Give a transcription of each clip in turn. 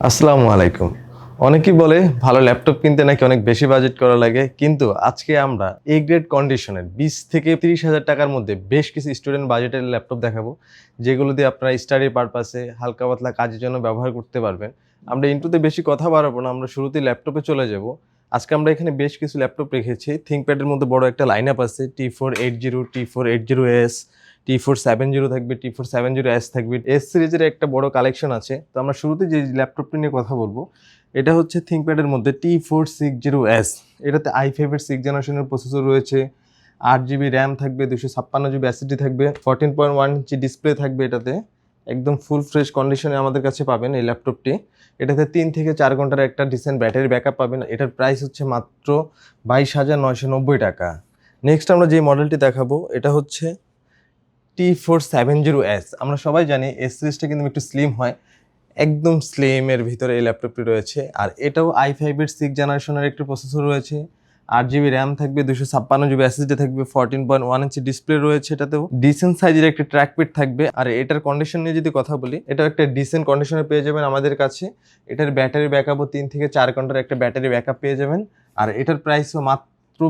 আসসালামু আলাইকুম। অনেকেই বলে ভালো ল্যাপটপ কিনতে নাকি অনেক বেশি বাজেট করা লাগে, কিন্তু আজকে আমরা এ গ্রেড কন্ডিশনের 20 থেকে 30,000 টাকার মধ্যে বেশ কিছু স্টুডেন্ট বাজেটের ল্যাপটপ দেখাবো, যেগুলো দিয়ে আপনারা স্টাডি পারপাসে হালকা পাতলা কাজের জন্য ব্যবহার করতে পারবেন। আমরা ইন্টুতে বেশি কথা বাড়াবো না, আমরা শুরুতেই ল্যাপটপে চলে যাব। আজকে আমরা এখানে বেশ কিছু ল্যাপটপ রেখেছি। থিংকপ্যাডের মধ্যে বড় একটা লাইন আপ আছে, T480, T480S, T470 থাকবে, T470S থাকবে, এস সিরিজের একটা বড় কালেকশন আছে। তো আমরা শুরুতে যে ল্যাপটপটি নিয়ে কথা বলবো, এটা হচ্ছে থিংকপ্যাডের মধ্যে T460S। এটাতে i5 এর 6 জেনারেশনের প্রসেসর রয়েছে, 8 GB র্যাম থাকবে, 256 GB SSD থাকবে, 14.1 ইঞ্চি ডিসপ্লে থাকবে। এটাতে একদম ফুল ফ্রেশ কন্ডিশনে আমাদের কাছে পাবেন এই ল্যাপটপটি। এটাতে 3 থেকে 4 ঘন্টার একটা ডিসেন্ট ব্যাটারি ব্যাকআপ পাবেন। এটার প্রাইস হচ্ছে মাত্র 22,990 টাকা। নেক্সট আমরা যে মডেলটি দেখাবো, এটা হচ্ছে T470S। আমরা সবাই জানি এস সিরিজটা কিন্তু একটু স্লিম হয়, একদম স্লিমের ভিতরে এই ল্যাপটপটি রয়েছে। আর এটাও i5 এর 6 জেনারেশনের একটি প্রসেসর রয়েছে, 8 GB র্যাম থাকবে, 256 GB SSD থাকবে, 14.1 ইঞ্চি ডিসপ্লে রয়েছে। এটাতেও ডিসেন্ট সাইজের একটি ট্র্যাকপ্যাড থাকবে। আর এটার কন্ডিশন নিয়ে যদি কথা বলি, এটাও একটা ডিসেন্ট কন্ডিশনে পেয়ে যাবেন আমাদের কাছে। এটার ব্যাটারি ব্যাকআপও 3 থেকে 4 ঘন্টার একটা ব্যাটারি ব্যাকআপ পেয়ে যাবেন। আর এটার প্রাইসও মাত্র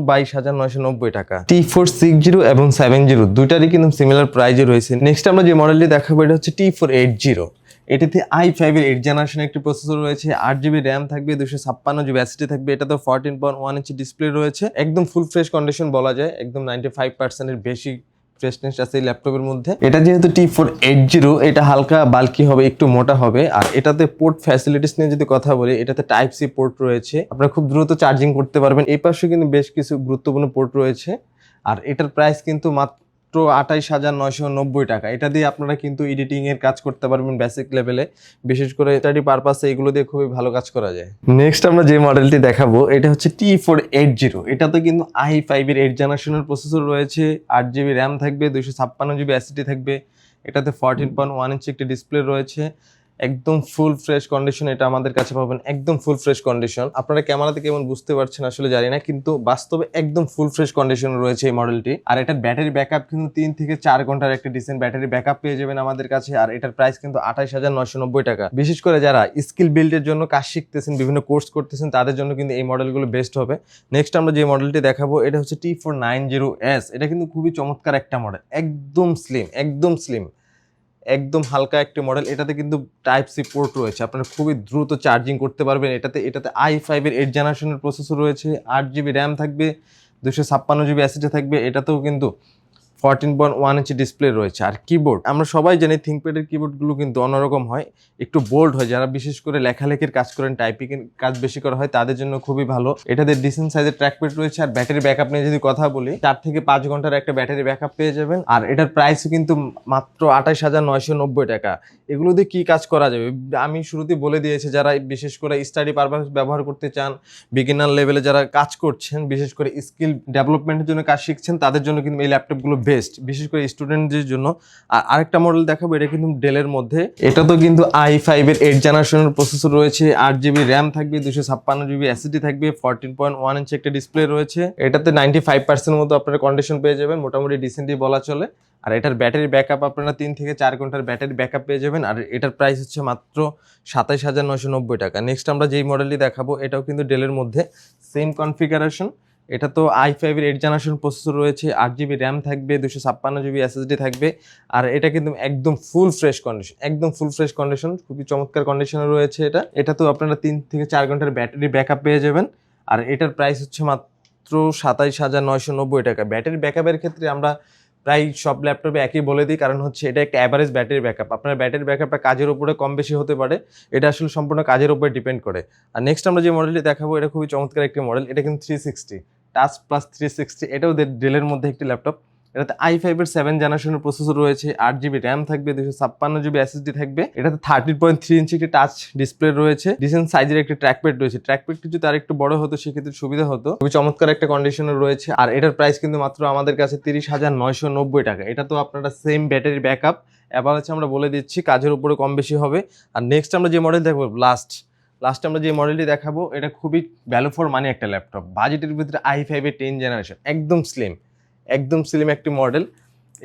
22,990 টাকা। T460 এবং 70 দুইটারই কিন্তু সিমিলার প্রাইজে রয়েছে। নেক্সট আমরা যে মডেলটি দেখাবো, এটা হচ্ছে T480। এটাতে i5 এর 8 জেনারেশনের একটি প্রসেসর রয়েছে, 8 GB র্যাম থাকবে, 256 GB SSD থাকবে। এটা তো 14.1 ইঞ্চি ডিসপ্লে রয়েছে, একদম ফুল ফ্রেশ কন্ডিশন বলা যায়, একদম 95% এর বেশি ফ্রেশনেস আছে এই ল্যাপটপের মধ্যে। এটা যেহেতু T480, এটা হালকা বাল্কি হবে, একটু মোটা হবে। আর এটাতে পোর্ট ফ্যাসিলিটিস নিয়ে যদি কথা বলি, এটাতে টাইপ সি পোর্ট রয়েছে, আপনারা খুব দ্রুত চার্জিং করতে পারবেন। এই পাশে কিন্তু বেশ কিছু গুরুত্বপূর্ণ পোর্ট রয়েছে। আর এটার প্রাইস কিন্তু মাত্র 28,990 টাকা। এটা দিয়ে আপনারা কিন্তু এডিটিং এর কাজ করতে পারবেন বেসিক লেভেলে, বিশেষ করে স্টাডি পারপাসে এগুলো দিয়ে খুবই ভালো কাজ করা যায়। নেক্সট আমরা যে মডেলটি দেখাবো, এটা হচ্ছে T480। এটাতে কিন্তু i5 এর 8 জেনারেশনের প্রসেসর রয়েছে, 8 GB র্যাম থাকবে, 256 GB SSD থাকবে। এটাতে 14.1 ইঞ্চি একটি ডিসপ্লে রয়েছে, একদম ফুল ফ্রেশ কন্ডিশন এটা আমাদের কাছে পাবেন, একদম ফুল ফ্রেশ কন্ডিশন। আপনারা ক্যামেরাতে কেমন বুঝতে পারছেন আসলে জানি না, কিন্তু বাস্তবে একদম ফুল ফ্রেশ কন্ডিশন রয়েছে এই মডেলটি। আর এটার ব্যাটারি ব্যাকআপ কিন্তু 3 থেকে 4 ঘন্টার একটা ডিসেন্ট ব্যাটারি ব্যাকআপ পেয়ে যাবেন আমাদের কাছে। আর এটার প্রাইস কিন্তু 28,990 টাকা। বিশেষ করে যারা স্কিল বিল্ডের জন্য কাজ শিখতেছেন, বিভিন্ন কোর্স করতেছেন, তাদের জন্য কিন্তু এই মডেলগুলো বেস্ট হবে। নেক্সট আমরা যে মডেলটি দেখাবো, এটা হচ্ছে T490S। এটা কিন্তু খুবই চমৎকার একটা মডেল, একদম স্লিম, একদম স্লিম, একদম হালকা একটি মডেল। এটাতে কিন্তু টাইপ সি পোর্ট রয়েছে, আপনারা খুবই দ্রুত চার্জিং করতে পারবেন। এটাতে i5 এর 8 জেনারেশনের প্রসেসর রয়েছে, 8 GB র্যাম থাকবে, 256 GB SSD থাকবে। এটাতেও কিন্তু 14.1 ইঞ্চি ডিসপ্লে রয়েছে। আর কিবোর্ড, আমরা সবাই জানি থিংকপ্যাডের কিবোর্ডগুলো কিন্তু অন্যরকম হয়, একটু বোল্ড হয়। যারা বিশেষ করে লেখালেখির কাজ করেন, টাইপিং এর কাজ বেশি করা হয়, তাদের জন্য খুবই ভালো। এটাতে ডিসেন্ট সাইজের ট্র্যাকপ্যাড রয়েছে। আর ব্যাটারি ব্যাকআপ নিয়ে যদি কথা বলি, 4 থেকে 5 ঘন্টার একটা ব্যাটারি ব্যাকআপ পেয়ে যাবেন। আর এটার প্রাইসও কিন্তু মাত্র 28,990 টাকা। এগুলো দিয়ে কি কাজ করা যাবে আমি শুরুতেই বলে দিয়েছি। যারা বিশেষ করে স্টাডি পারপাস ব্যবহার করতে চান, বিগিনার লেভেলে যারা কাজ করছেন, বিশেষ করে স্কিল ডেভেলপমেন্টের জন্য কাজ শিখছেন, তাদের জন্য কিন্তু এই ল্যাপটপগুলো বেস্ট, বিশেষ করে স্টুডেন্টদের জন্য। আর আরেকটা মডেল দেখাবো, এটা কিন্তু ডেলের মধ্যে। এটা তো কিন্তু i5 এর 8 জেনারেশনের প্রসেসর রয়েছে, 8 GB র্যাম থাকবে, 256 GB SSD থাকবে, 14.1 ইঞ্চি একটা ডিসপ্লে রয়েছে। এটাতে 95% মতো আপনারা কন্ডিশন পেয়ে যাবেন, মোটামুটি ডিসেন্টলি বলা চলে। আর এটার ব্যাটারি ব্যাকআপ আপনারা 3 থেকে 4 ঘন্টার ব্যাটারি ব্যাকআপ পেয়ে যাবেন। আর এটার প্রাইস হচ্ছে মাত্র 27,990 টাকা। নেক্সট আমরা যেই মডেলটি দেখাবো, এটাও কিন্তু ডেলের মধ্যে, সেম কনফিগারেশন। এটা তো i5 এর 8 জেনারেশন প্রসেসর রয়েছে, 8 GB র্যাম থাকবে, 256 GB SSD থাকবে। আর এটা কিন্তু একদম ফুল ফ্রেশ কন্ডিশন, একদম ফুল ফ্রেশ কন্ডিশন, খুবই চমৎকার কন্ডিশনে রয়েছে এটা তো আপনারা 3 থেকে 4 ঘন্টার ব্যাটারি ব্যাকআপ পেয়ে যাবেন। আর এটার প্রাইস হচ্ছে মাত্র 27,990 টাকা। ব্যাটারি ব্যাকআপের ক্ষেত্রে আমরা প্রায় সব ল্যাপটপে একই বলে দিই, কারণ হচ্ছে এটা একটা অ্যাভারেজ ব্যাটারি ব্যাকআপ। আপনার ব্যাটারি ব্যাকআপটা কাজের উপরে কম বেশি হতে পারে, এটা আসলে সম্পূর্ণ কাজের উপরে ডিপেন্ড করে। আর নেক্সট আমরা যে মডেলটি দেখাবো, এটা খুবই চমৎকার একটি মডেল। এটা কিন্তু 360 টাচ প্লাস 360, এটাও ডেলের মধ্যে একটি ল্যাপটপ। এটাতে i5 এর 7 জেনারেশনের প্রসেসর রয়েছে, 8 GB র্যাম থাকবে, 256 GB SSD থাকবে। এটাতে 13.3 ইঞ্চি একটি টাচ ডিসপ্লে রয়েছে, ডিসেন্ট সাইজের একটি ট্র্যাকপ্যাড রয়েছে। ট্র্যাকপ্যাডটি যদি আরেকটু বড় হতো সেক্ষেত্রে সুবিধা হতো। খুবই চমৎকার একটা কন্ডিশনে রয়েছে। আর এটার প্রাইস কিন্তু মাত্র আমাদের কাছে 30,990 টাকা। এটা তো আপনারা সেম ব্যাটারি ব্যাকআপ, এবার হচ্ছে আমরা বলে দিচ্ছি কাজের উপরে কম বেশি হবে। আর নেক্সট আমরা যে মডেল দেখবো, লাস্ট আমরা যে মডেলটি দেখাবো, এটা খুবই ভ্যালু ফর মানি একটা ল্যাপটপ। বাজেটের ভিতরে i5 এর 10 জেনারেশন, একদম স্লিম একটি মডেল।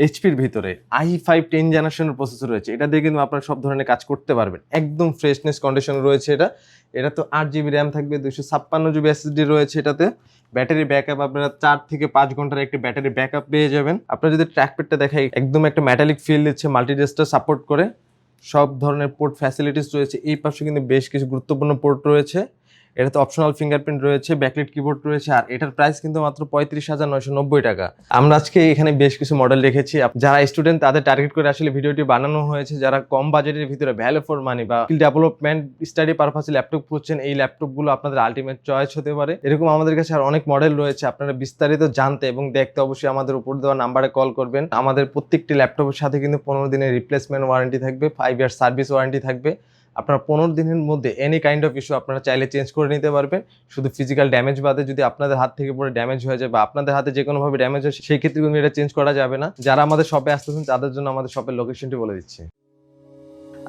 এইচপির ভিতরে i5 10 জেনারেশনের প্রসেসর রয়েছে। এটা দিয়ে কিন্তু আপনারা সব ধরনের কাজ করতে পারবেন, একদম ফ্রেশনেস কন্ডিশন রয়েছে এটা তো 8 GB র্যাম থাকবে, 256 GB SSD রয়েছে এটাতে। ব্যাটারি ব্যাকআপ আপনারা 4 থেকে 5 ঘন্টার একটি ব্যাটারি ব্যাকআপ পেয়ে যাবেন। আপনারা যদি ট্র্যাকপ্যাডটা দেখাই, একদম একটা মেটালিক ফিল দিচ্ছে, মাল্টিটাস্কটা সাপোর্ট করে, সব ধরনের পোর্ট ফ্যাসিলিটিস রয়েছে। এই পাশে কিন্তু বেশ কিছু গুরুত্বপূর্ণ পোর্ট রয়েছে। এটাতে অপশনাল ফিঙ্গারপ্রিন্ট রয়েছে, ব্যাকলাইট কিবোর্ড রয়েছে, আর এটার প্রাইস কিন্তু মাত্র 35,990 টাকা। আমরা আজকে এখানে বেশ কিছু মডেল রেখেছি, যারা স্টুডেন্ট তাদের টার্গেট করে আসলে ভিডিওটি বানানো হয়েছে। যারা কম বাজেটের ভিতরে ভ্যালু ফর মানি বা স্কিল ডেভেলপমেন্ট স্টাডি পারপাসে ল্যাপটপ খুঁজছেন, এই ল্যাপটপগুলো আপনাদের আলটিমেট চয়েস হতে পারে। এরকম আমাদের কাছে আর অনেক মডেল রয়েছে। আপনারা বিস্তারিত জানতে এবং দেখতে অবশ্যই আমাদের উপর দেওয়া নাম্বারে কল করবেন। আমাদের প্রত্যেকটি ল্যাপটপের সাথে কিন্তু 15 দিনের রিপ্লেসমেন্ট ওয়ারেন্টি থাকবে, 5 ইয়ার সার্ভিস ওয়ারেন্টি থাকবে। আপনার 15 দিনের মধ্যে এনি কাইন্ড অফ ইস্যু আপনারা চাইলে চেঞ্জ করে নিতে পারবেন। শুধু ফিজিক্যাল ড্যামেজ বাদে যদি আপনাদের হাত থেকে পরে ড্যামেজ হয়ে যায় বা আপনাদের হাতে যে কোনোভাবে ড্যামেজ হয়, সেই ক্ষেত্রে কিন্তু এটা চেঞ্জ করা যাবে না। যারা আমাদের শপে আসতেছেন তাদের জন্য আমাদের শপের লোকেশনটি বলে দিচ্ছি।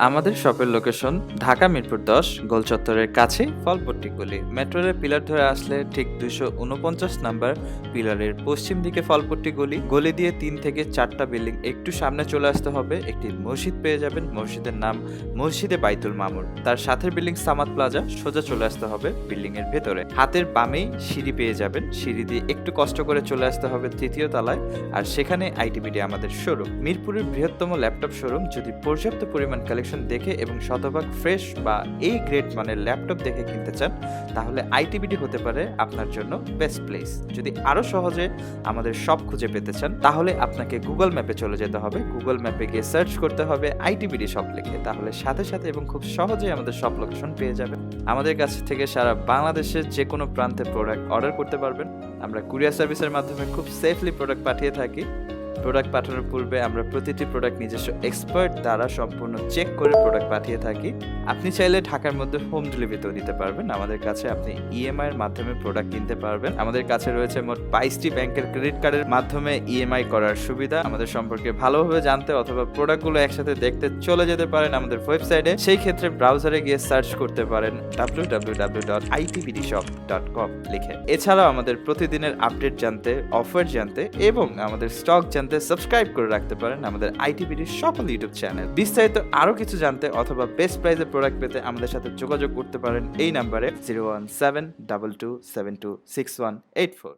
আমাদের শপের লোকেশন ঢাকা মিরপুর 10 গোল চত্বরের কাছে ফলপট্টি গলি। মেট্রো রেল পিলার ধরে আসলে ঠিক 249 নাম্বার পিলারের পশ্চিম দিকে ফলপট্টি গলি। গলি দিয়ে 3 থেকে 4টা বিল্ডিং একটু সামনে চলে আসতে হবে, একটি মসজিদ পেয়ে যাবেন। মসজিদের নাম মসজিদে বাইতুল মামুর। তার সাথের বিল্ডিং সামাদ প্লাজা। সোজা চলে আসতে হবে বিল্ডিং এর ভেতরে। হাতের বামেই সিঁড়ি পেয়ে যাবেন, সিঁড়ি দিয়ে একটু কষ্ট করে চলে আসতে হবে 3য় তলায়, আর সেখানে আইটিবিডি আমাদের শোরুম। মিরপুরের বৃহত্তম ল্যাপটপ শোরুম। যদি পর্যাপ্ত পরিমাণ কালেকশন দেখে এবং শতভাগ ফ্রেশ বা এই গ্রেড মানের ল্যাপটপ দেখে কিনতে চান, তাহলে আইটিবিডি হতে পারে আপনার জন্য বেস্ট প্লেস। যদি আরো সহজে আমাদের শপ খুঁজে পেতে চান, তাহলে আপনাকে গুগল ম্যাপে চলে যেতে হবে। গুগল ম্যাপে গিয়ে সার্চ করতে হবে আইটিবিডি শপ লিখে, তাহলে সাথে সাথে এবং খুব সহজেই আমাদের শপ লোকেশন পেয়ে যাবেন। আমাদের কাছ থেকে সারা বাংলাদেশের যে কোনো প্রান্তে প্রোডাক্ট অর্ডার করতে পারবেন। আমরা কুরিয়ার সার্ভিসের মাধ্যমে খুব সেফলি প্রোডাক্ট পাঠিয়ে থাকি। প্রোডাক্ট পাঠানোর পূর্বে আমরা প্রতিটি প্রোডাক্ট নিজস্ব এক্সপার্ট দ্বারা সম্পূর্ণ চেক করে প্রোডাক্ট পাঠিয়ে থাকি। আপনি চাইলে ঢাকার মধ্যে হোম ডেলিভারিতেও দিতে পারবেন। আমাদের কাছে আপনি ইএমআই এর মাধ্যমে প্রোডাক্ট কিনতে পারবেন। আমাদের কাছে রয়েছে মোট 22টি ব্যাংকের ক্রেডিট কার্ডের মাধ্যমে ইএমআই করার সুবিধা। আমাদের সম্পর্কে ভালোভাবে জানতে অথবা প্রোডাক্টগুলো একসাথে দেখতে চলে যেতে পারেন আমাদের ওয়েবসাইটে। সেই ক্ষেত্রে ব্রাউজারে গিয়ে সার্চ করতে পারেন www.itbdshop.com লিখে। এছাড়াও আমাদের প্রতিদিনের আপডেট জানতে, অফার জানতে এবং আমাদের স্টক জানতে সাবস্ক্রাইব করে রাখতে পারেন আমাদের আইটিবিডির সকল ইউটিউব চ্যানেল। বিস্তারিত আরো কিছু জানতে অথবা বেস্ট প্রাইসে প্রোডাক্ট পেতে আমাদের সাথে যোগাযোগ করতে পারেন এই নাম্বারে 01722726184।